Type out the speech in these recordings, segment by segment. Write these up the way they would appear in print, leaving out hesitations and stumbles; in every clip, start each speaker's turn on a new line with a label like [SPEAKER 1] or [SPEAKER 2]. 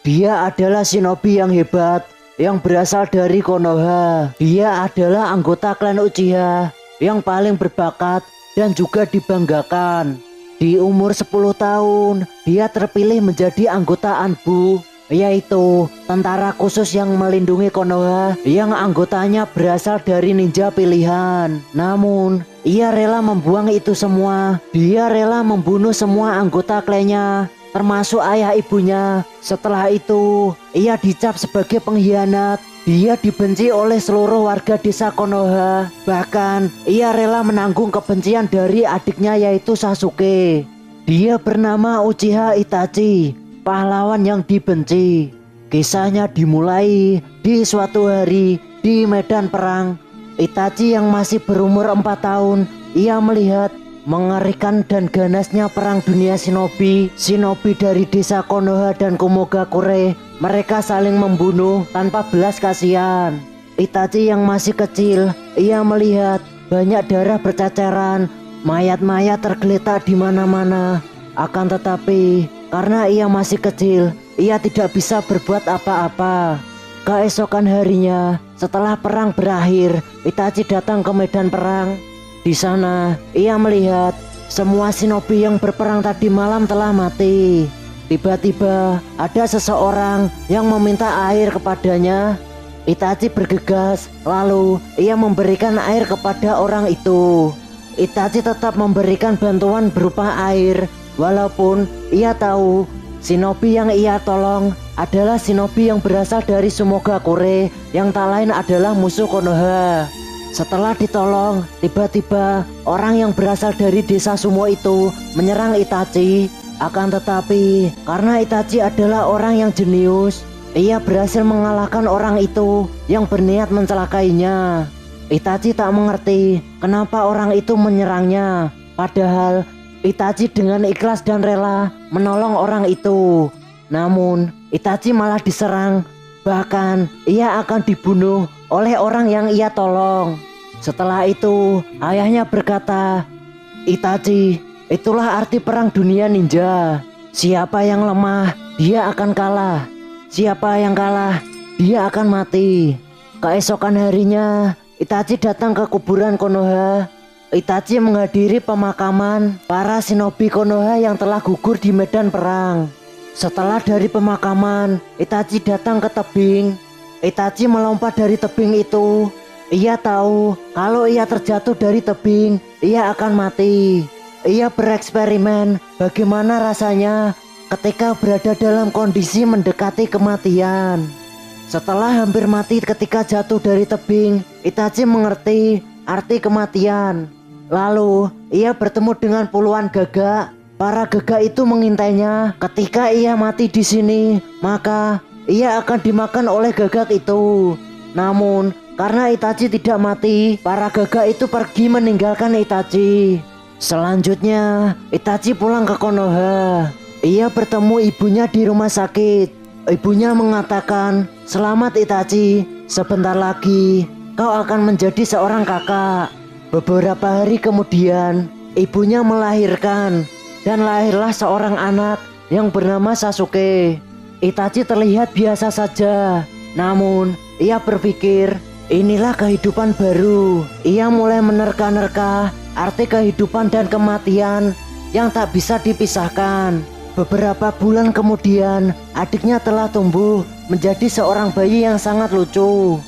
[SPEAKER 1] Dia adalah shinobi yang hebat yang berasal dari Konoha. Dia adalah anggota klan Uchiha yang paling berbakat dan juga dibanggakan. Di umur 10 tahun, dia terpilih menjadi anggota ANBU, yaitu tentara khusus yang melindungi Konoha yang anggotanya berasal dari ninja pilihan. Namun, ia rela membuang itu semua. Dia rela membunuh semua anggota klannya, termasuk ayah ibunya. Setelah itu, ia dicap sebagai pengkhianat. Dia dibenci oleh seluruh warga desa Konoha. Bahkan, ia rela menanggung kebencian dari adiknya yaitu Sasuke. Dia bernama Uchiha Itachi, pahlawan yang dibenci. Kisahnya dimulai di suatu hari di medan perang. Itachi yang masih berumur 4 tahun, ia melihat mengerikan dan ganasnya perang dunia shinobi. Shinobi dari desa Konoha dan Kumogakure, mereka saling membunuh tanpa belas kasihan. Itachi yang masih kecil, ia melihat banyak darah berceceran, mayat-mayat tergeletak di mana-mana. Akan tetapi, karena ia masih kecil, ia tidak bisa berbuat apa-apa. Keesokan harinya, setelah perang berakhir, Itachi datang ke medan perang. Di sana, ia melihat semua shinobi yang berperang tadi malam telah mati. Tiba-tiba, ada seseorang yang meminta air kepadanya. Itachi bergegas, lalu ia memberikan air kepada orang itu. Itachi tetap memberikan bantuan berupa air, walaupun ia tahu shinobi yang ia tolong adalah shinobi yang berasal dari Sumogakure, yang tak lain adalah musuh Konoha. Setelah ditolong, tiba-tiba orang yang berasal dari desa Sumo itu menyerang Itachi. Akan tetapi, karena Itachi adalah orang yang jenius, ia berhasil mengalahkan orang itu yang berniat mencelakainya. Itachi tak mengerti kenapa orang itu menyerangnya. Padahal, Itachi dengan ikhlas dan rela menolong orang itu. Namun, Itachi malah diserang. Bahkan, ia akan dibunuh oleh orang yang ia tolong. Setelah itu, ayahnya berkata, "Itachi, itulah arti perang dunia ninja. Siapa yang lemah, dia akan kalah. Siapa yang kalah, dia akan mati." Keesokan harinya, Itachi datang ke kuburan Konoha. Itachi menghadiri pemakaman para shinobi Konoha yang telah gugur di medan perang. Setelah dari pemakaman, Itachi datang ke tebing. Itachi melompat dari tebing itu. Ia tahu kalau ia terjatuh dari tebing, ia akan mati. Ia bereksperimen bagaimana rasanya ketika berada dalam kondisi mendekati kematian. Setelah hampir mati ketika jatuh dari tebing, Itachi mengerti arti kematian. Lalu, ia bertemu dengan puluhan gagak. Para gagak itu mengintainya. Ketika ia mati di sini, maka ia akan dimakan oleh gagak itu. Namun, karena Itachi tidak mati, para gagak itu pergi meninggalkan Itachi. Selanjutnya, Itachi pulang ke Konoha. Ia bertemu ibunya di rumah sakit. Ibunya mengatakan, "Selamat Itachi, sebentar lagi kau akan menjadi seorang kakak." Beberapa hari kemudian, ibunya melahirkan dan lahirlah seorang anak yang bernama Sasuke. Itachi terlihat biasa saja, namun ia berpikir inilah kehidupan baru. Ia mulai menerka-nerka arti kehidupan dan kematian yang tak bisa dipisahkan. Beberapa bulan kemudian, adiknya telah tumbuh menjadi seorang bayi yang sangat lucu.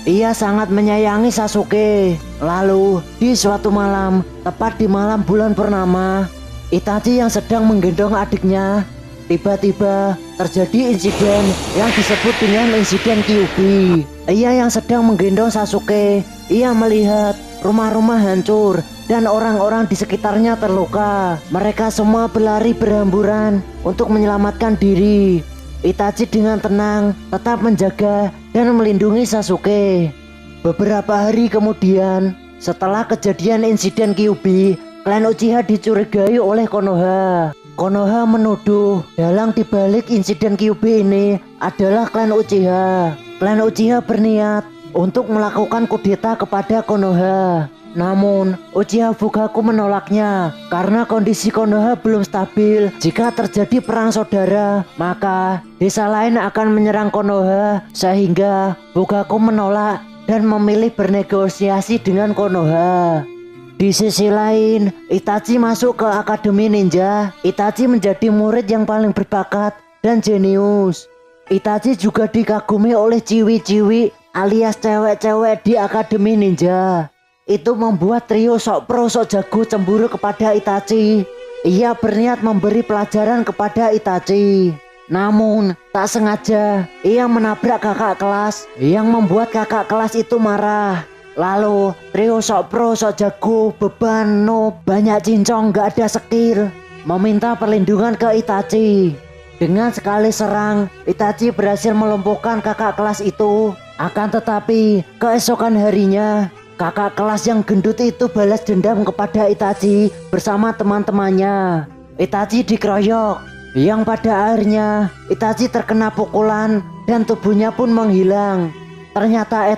[SPEAKER 1] Ia sangat menyayangi Sasuke. Lalu, di suatu malam, tepat di malam bulan purnama, Itachi yang sedang menggendong adiknya, tiba-tiba terjadi insiden yang disebut dengan insiden Kyuubi. Ia yang sedang menggendong Sasuke, ia melihat rumah-rumah hancur dan orang-orang di sekitarnya terluka. Mereka semua berlari berhamburan untuk menyelamatkan diri. Itachi dengan tenang tetap menjaga dan melindungi Sasuke. Beberapa hari kemudian, setelah kejadian insiden Kyuubi, klan Uchiha dicurigai oleh Konoha. Konoha menuduh dalang dibalik insiden Kyuubi ini adalah klan Uchiha. Klan Uchiha berniat untuk melakukan kudeta kepada Konoha. Namun, Uchiha Fugaku menolaknya karena kondisi Konoha belum stabil. Jika terjadi perang saudara, maka desa lain akan menyerang Konoha, sehingga Fugaku menolak dan memilih bernegosiasi dengan Konoha. Di sisi lain, Itachi masuk ke Akademi Ninja. Itachi menjadi murid yang paling berbakat dan jenius. Itachi juga dikagumi oleh ciwi-ciwi alias cewek-cewek di Akademi Ninja. Itu membuat trio sok pro sok jago cemburu kepada Itachi. Ia berniat memberi pelajaran kepada Itachi. Namun, tak sengaja ia menabrak kakak kelas yang membuat kakak kelas itu marah. Lalu, trio sok pro sok jago, beban, noob, banyak cincong, gak ada skill, meminta perlindungan ke Itachi. Dengan sekali serang, Itachi berhasil melumpuhkan kakak kelas itu. Akan tetapi, keesokan harinya, kakak kelas yang gendut itu balas dendam kepada Itachi bersama teman-temannya. Itachi dikeroyok, yang pada akhirnya Itachi terkena pukulan dan tubuhnya pun menghilang. Ternyata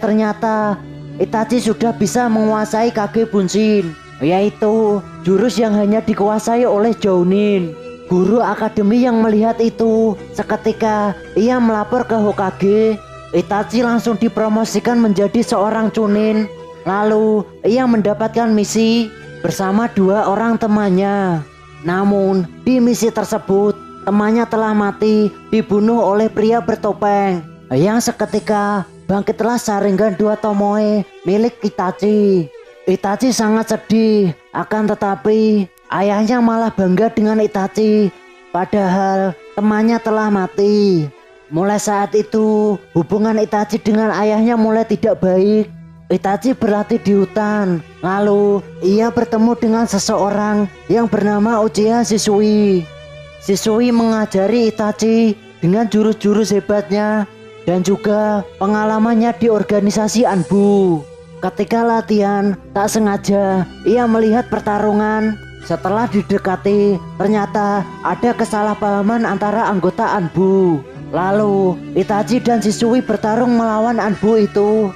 [SPEAKER 1] Itachi sudah bisa menguasai Kage Bunshin, yaitu jurus yang hanya dikuasai oleh Jounin. Guru akademi yang melihat itu, seketika ia melapor ke Hokage. Itachi langsung dipromosikan menjadi seorang Chunin. Lalu ia mendapatkan misi bersama 2 orang temannya. Namun di misi tersebut temannya telah mati dibunuh oleh pria bertopeng. Yang seketika bangkitlah Sharingan Dua Tomoe milik Itachi. Itachi sangat sedih, akan tetapi ayahnya malah bangga dengan Itachi. Padahal temannya telah mati. Mulai saat itu hubungan Itachi dengan ayahnya mulai tidak baik. Itachi berlatih di hutan. Lalu ia bertemu dengan seseorang yang bernama Uchiha Shisui. Shisui mengajari Itachi dengan jurus-jurus hebatnya dan juga pengalamannya di organisasi Anbu. Ketika latihan, tak sengaja ia melihat pertarungan. Setelah didekati, ternyata ada kesalahpahaman antara anggota Anbu. Lalu Itachi dan Shisui bertarung melawan Anbu itu.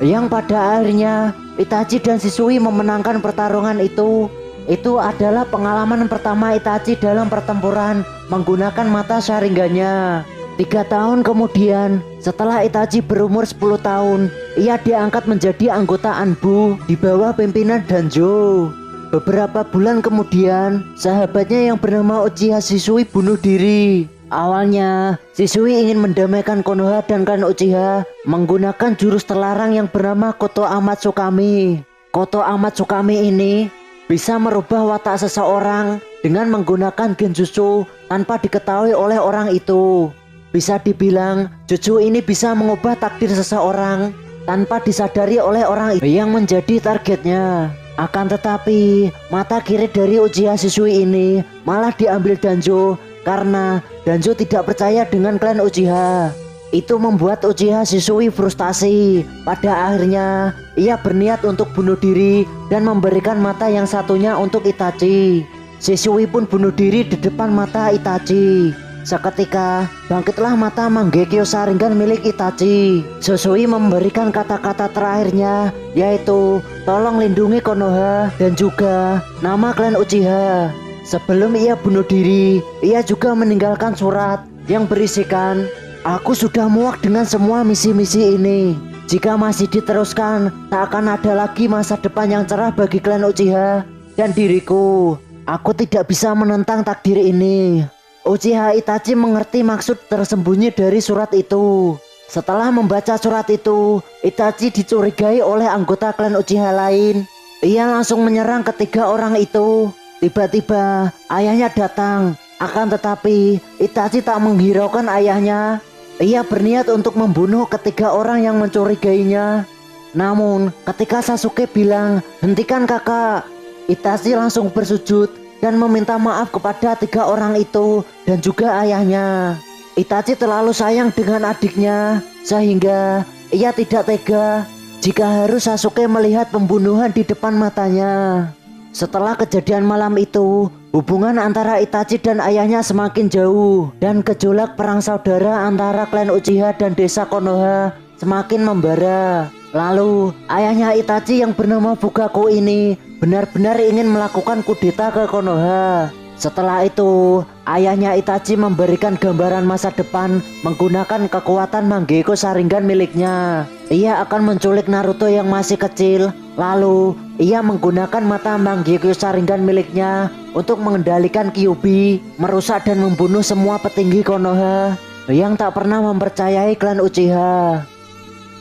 [SPEAKER 1] Yang pada akhirnya Itachi dan Shisui memenangkan pertarungan itu. Itu adalah pengalaman pertama Itachi dalam pertempuran menggunakan mata Sharingannya. 3 tahun kemudian, setelah Itachi berumur 10 tahun, ia diangkat menjadi anggota Anbu di bawah pimpinan Danjo. Beberapa bulan kemudian, sahabatnya yang bernama Uchiha Shisui bunuh diri. Awalnya, Shisui ingin mendamaikan Konoha dan klan Uchiha menggunakan jurus terlarang yang bernama Koto Amatsukami. Koto Amatsukami ini bisa merubah watak seseorang dengan menggunakan genjutsu tanpa diketahui oleh orang itu. Bisa dibilang, jutsu ini bisa mengubah takdir seseorang tanpa disadari oleh orang yang menjadi targetnya. Akan tetapi, mata kiri dari Uchiha Shisui ini malah diambil Danjo karena Danjo tidak percaya dengan klan Uchiha. Itu membuat Uchiha Shisui frustasi. Pada akhirnya, ia berniat untuk bunuh diri dan memberikan mata yang satunya untuk Itachi. Shisui pun bunuh diri di depan mata Itachi. Seketika, bangkitlah mata Mangekyo Sharingan milik Itachi. Shisui memberikan kata-kata terakhirnya, yaitu tolong lindungi Konoha dan juga nama klan Uchiha. Sebelum ia bunuh diri, ia juga meninggalkan surat yang berisikan, aku sudah muak dengan semua misi-misi ini. Jika masih diteruskan, tak akan ada lagi masa depan yang cerah bagi klan Uchiha dan diriku. Aku tidak bisa menentang takdir ini. Uchiha Itachi mengerti maksud tersembunyi dari surat itu. Setelah membaca surat itu, Itachi dicurigai oleh anggota klan Uchiha lain. Ia langsung menyerang ketiga orang itu. Tiba-tiba ayahnya datang. Akan tetapi Itachi tak menghiraukan ayahnya. Ia berniat untuk membunuh ketiga orang yang mencurigainya. Namun ketika Sasuke bilang, hentikan kakak, Itachi langsung bersujud dan meminta maaf kepada 3 orang itu dan juga ayahnya. Itachi terlalu sayang dengan adiknya sehingga ia tidak tega jika harus Sasuke melihat pembunuhan di depan matanya. Setelah kejadian malam itu, hubungan antara Itachi dan ayahnya semakin jauh dan gejolak perang saudara antara klan Uchiha dan desa Konoha semakin membara. Lalu, ayahnya Itachi yang bernama Fugaku ini benar-benar ingin melakukan kudeta ke Konoha. Setelah itu, ayahnya Itachi memberikan gambaran masa depan menggunakan kekuatan Mangekyou Sharingan miliknya. Ia akan menculik Naruto yang masih kecil. Lalu, ia menggunakan mata Mangekyou Sharingan miliknya untuk mengendalikan Kyuubi, merusak dan membunuh semua petinggi Konoha yang tak pernah mempercayai klan Uchiha.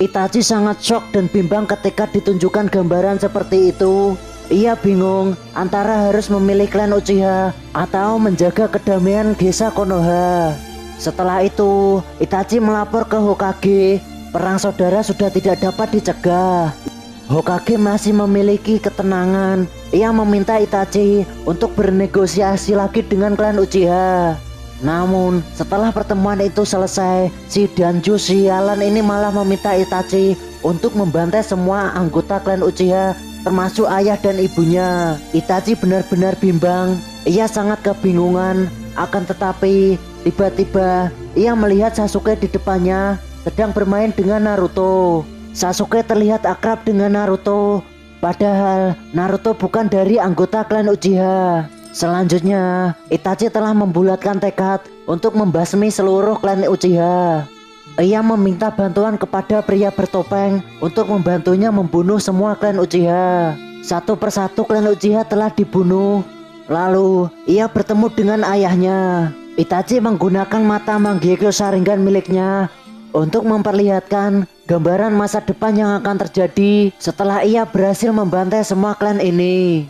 [SPEAKER 1] Itachi sangat shock dan bimbang ketika ditunjukkan gambaran seperti itu. Ia bingung antara harus memilih klan Uchiha atau menjaga kedamaian desa Konoha. Setelah itu, Itachi melapor ke Hokage. Perang saudara sudah tidak dapat dicegah. Hokage masih memiliki ketenangan. Ia meminta Itachi untuk bernegosiasi lagi dengan klan Uchiha. Namun, setelah pertemuan itu selesai, si Danju sialan ini malah meminta Itachi untuk membantai semua anggota klan Uchiha, termasuk ayah dan ibunya. Itachi benar-benar bimbang. Ia sangat kebingungan. Akan tetapi, tiba-tiba ia melihat Sasuke di depannya sedang bermain dengan Naruto. Sasuke terlihat akrab dengan Naruto, padahal Naruto bukan dari anggota klan Uchiha. Selanjutnya, Itachi telah membulatkan tekad untuk membasmi seluruh klan Uchiha. Ia meminta bantuan kepada pria bertopeng untuk membantunya membunuh semua klan Uchiha. Satu persatu klan Uchiha telah dibunuh. Lalu, ia bertemu dengan ayahnya. Itachi menggunakan mata Mangekyou Sharingan miliknya untuk memperlihatkan gambaran masa depan yang akan terjadi setelah ia berhasil membantai semua klan ini.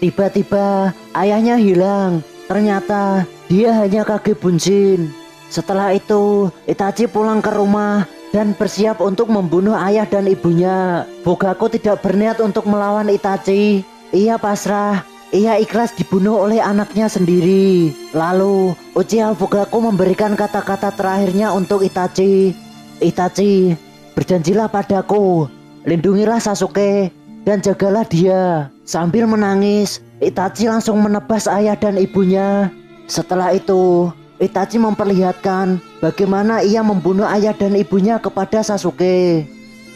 [SPEAKER 1] Tiba-tiba, ayahnya hilang. Ternyata, dia hanya Kage Bunshin. Setelah itu, Itachi pulang ke rumah dan bersiap untuk membunuh ayah dan ibunya. Fugaku tidak berniat untuk melawan Itachi. Ia pasrah, ia ikhlas dibunuh oleh anaknya sendiri. Lalu, Uchiha Fugaku memberikan kata-kata terakhirnya untuk Itachi. Itachi, berjanjilah padaku, lindungilah Sasuke dan jagalah dia. Sambil menangis, Itachi langsung menebas ayah dan ibunya. Setelah itu, Itachi memperlihatkan bagaimana ia membunuh ayah dan ibunya kepada Sasuke.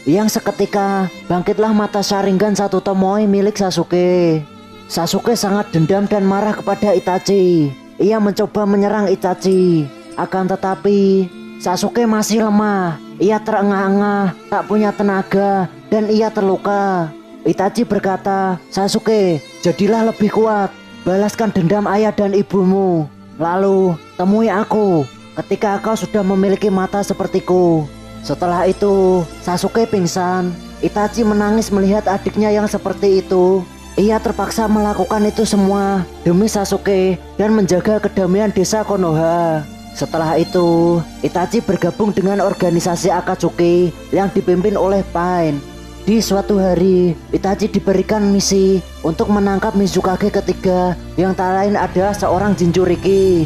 [SPEAKER 1] Yang seketika bangkitlah mata Sharingan satu tomoe milik Sasuke. Sasuke sangat dendam dan marah kepada Itachi. Ia mencoba menyerang Itachi. Akan tetapi Sasuke masih lemah. Ia terengah-engah, tak punya tenaga, dan ia terluka. Itachi berkata, "Sasuke, jadilah lebih kuat. Balaskan dendam ayah dan ibumu. Lalu, temui aku ketika kau sudah memiliki mata sepertiku." Setelah itu, Sasuke pingsan. Itachi menangis melihat adiknya yang seperti itu. Ia terpaksa melakukan itu semua demi Sasuke dan menjaga kedamaian desa Konoha. Setelah itu, Itachi bergabung dengan organisasi Akatsuki yang dipimpin oleh Pain. Di suatu hari, Itachi diberikan misi untuk menangkap Mizukage ketiga yang tak lain adalah seorang Jinchuriki.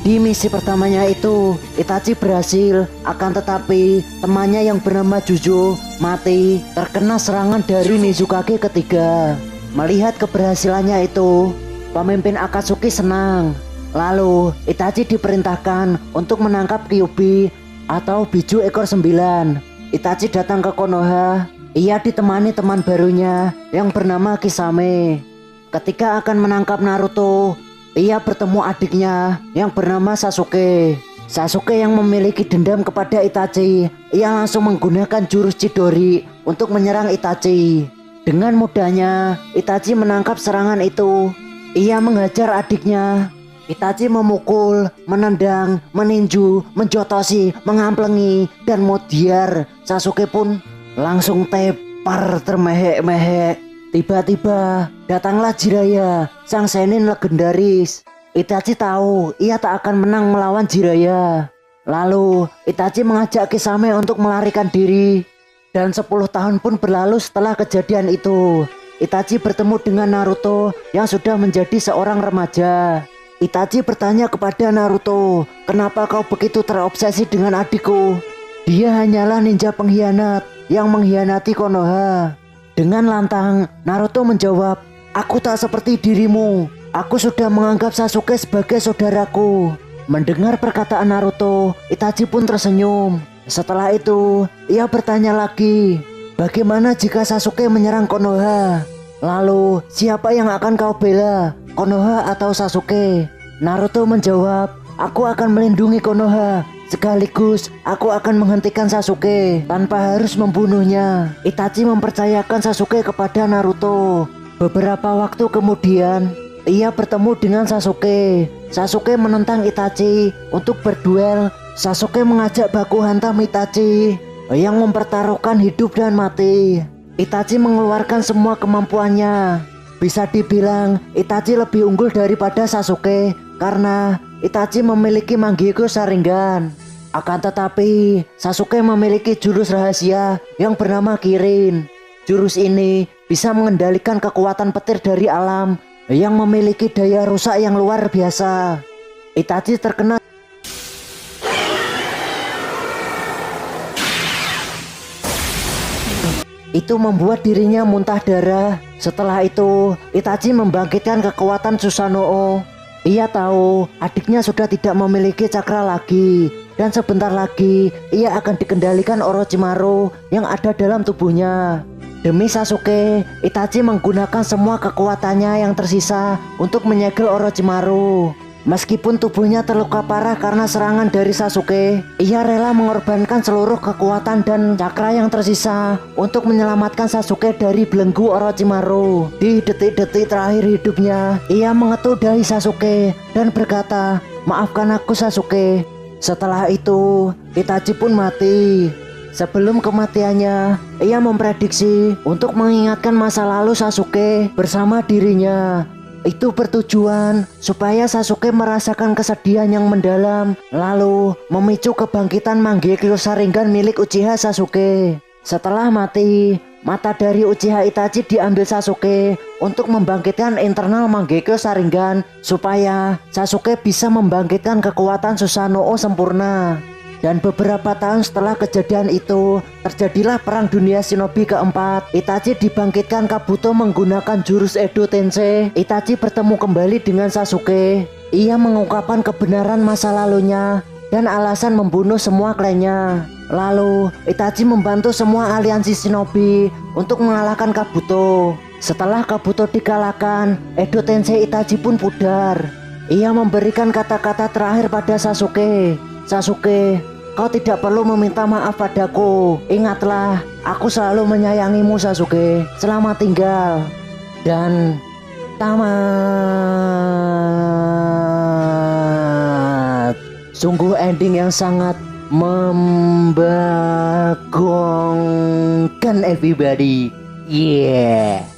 [SPEAKER 1] Di misi pertamanya itu, Itachi berhasil, akan tetapi temannya yang bernama Jujo mati terkena serangan dari Mizukage ketiga. Melihat keberhasilannya itu, pemimpin Akatsuki senang. Lalu, Itachi diperintahkan untuk menangkap Kyuubi atau Biju ekor 9. Itachi datang ke Konoha. Ia ditemani teman barunya yang bernama Kisame. Ketika akan menangkap Naruto, ia bertemu adiknya yang bernama Sasuke. Sasuke yang memiliki dendam kepada Itachi, ia langsung menggunakan jurus Chidori untuk menyerang Itachi. Dengan mudahnya, Itachi menangkap serangan itu. Ia menghajar adiknya. Itachi memukul, menendang, meninju, menjotosi, mengamplengi, dan modiar. Sasuke pun langsung tepar termehek-mehek. Tiba-tiba datanglah Jiraiya, sang senin legendaris. Itachi tahu ia tak akan menang melawan Jiraiya. Lalu Itachi mengajak Kisame untuk melarikan diri. Dan 10 tahun pun berlalu setelah kejadian itu. Itachi bertemu dengan Naruto yang sudah menjadi seorang remaja. Itachi bertanya kepada Naruto, "Kenapa kau begitu terobsesi dengan adikku? Dia hanyalah ninja pengkhianat yang mengkhianati Konoha." Dengan lantang, Naruto menjawab, Aku tak seperti dirimu. Aku sudah menganggap Sasuke sebagai saudaraku. Mendengar perkataan Naruto, Itachi pun tersenyum. Setelah itu, ia bertanya lagi, bagaimana jika Sasuke menyerang Konoha? Lalu, siapa yang akan kau bela? Konoha atau Sasuke? Naruto menjawab, aku akan melindungi Konoha. Sekaligus, aku akan menghentikan Sasuke tanpa harus membunuhnya. Itachi mempercayakan Sasuke kepada Naruto. Beberapa waktu kemudian, ia bertemu dengan Sasuke. Sasuke menentang Itachi untuk berduel. Sasuke mengajak baku hantam Itachi yang mempertaruhkan hidup dan mati. Itachi mengeluarkan semua kemampuannya. Bisa dibilang Itachi lebih unggul daripada Sasuke karena Itachi memiliki Mangekyou Sharingan. Akan tetapi Sasuke memiliki jurus rahasia yang bernama Kirin. Jurus ini bisa mengendalikan kekuatan petir dari alam yang memiliki daya rusak yang luar biasa. Itachi terkena itu membuat dirinya muntah darah. Setelah itu, Itachi membangkitkan kekuatan Susanoo. Ia tahu adiknya sudah tidak memiliki cakra lagi, dan sebentar lagi ia akan dikendalikan Orochimaru yang ada dalam tubuhnya. Demi Sasuke, Itachi menggunakan semua kekuatannya yang tersisa untuk menyegel Orochimaru. Meskipun tubuhnya terluka parah karena serangan dari Sasuke, ia rela mengorbankan seluruh kekuatan dan cakra yang tersisa untuk menyelamatkan Sasuke dari belenggu Orochimaru. Di detik-detik terakhir hidupnya, ia mengetuk dahi Sasuke dan berkata, "Maafkan aku Sasuke." Setelah itu, Itachi pun mati. Sebelum kematiannya, ia memprediksi untuk mengingatkan masa lalu Sasuke bersama dirinya. Itu bertujuan supaya Sasuke merasakan kesedihan yang mendalam, lalu memicu kebangkitan Mangekyou Sharingan milik Uchiha Sasuke. Setelah mati, mata dari Uchiha Itachi diambil Sasuke untuk membangkitkan internal Mangekyou Sharingan supaya Sasuke bisa membangkitkan kekuatan Susanoo sempurna. Dan beberapa tahun setelah kejadian itu, terjadilah Perang Dunia Shinobi keempat. Itachi dibangkitkan Kabuto menggunakan jurus Edo Tensei. Itachi bertemu kembali dengan Sasuke. Ia mengungkapkan kebenaran masa lalunya dan alasan membunuh semua klannya. Lalu, Itachi membantu semua aliansi Shinobi untuk mengalahkan Kabuto. Setelah Kabuto dikalahkan, Edo Tensei Itachi pun pudar. Ia memberikan kata-kata terakhir pada Sasuke. Sasuke, kau tidak perlu meminta maaf padaku. Ingatlah, aku selalu menyayangimu Sasuke. Selamat tinggal. Dan tamat. Sungguh ending yang sangat membagongkan everybody. Yeah.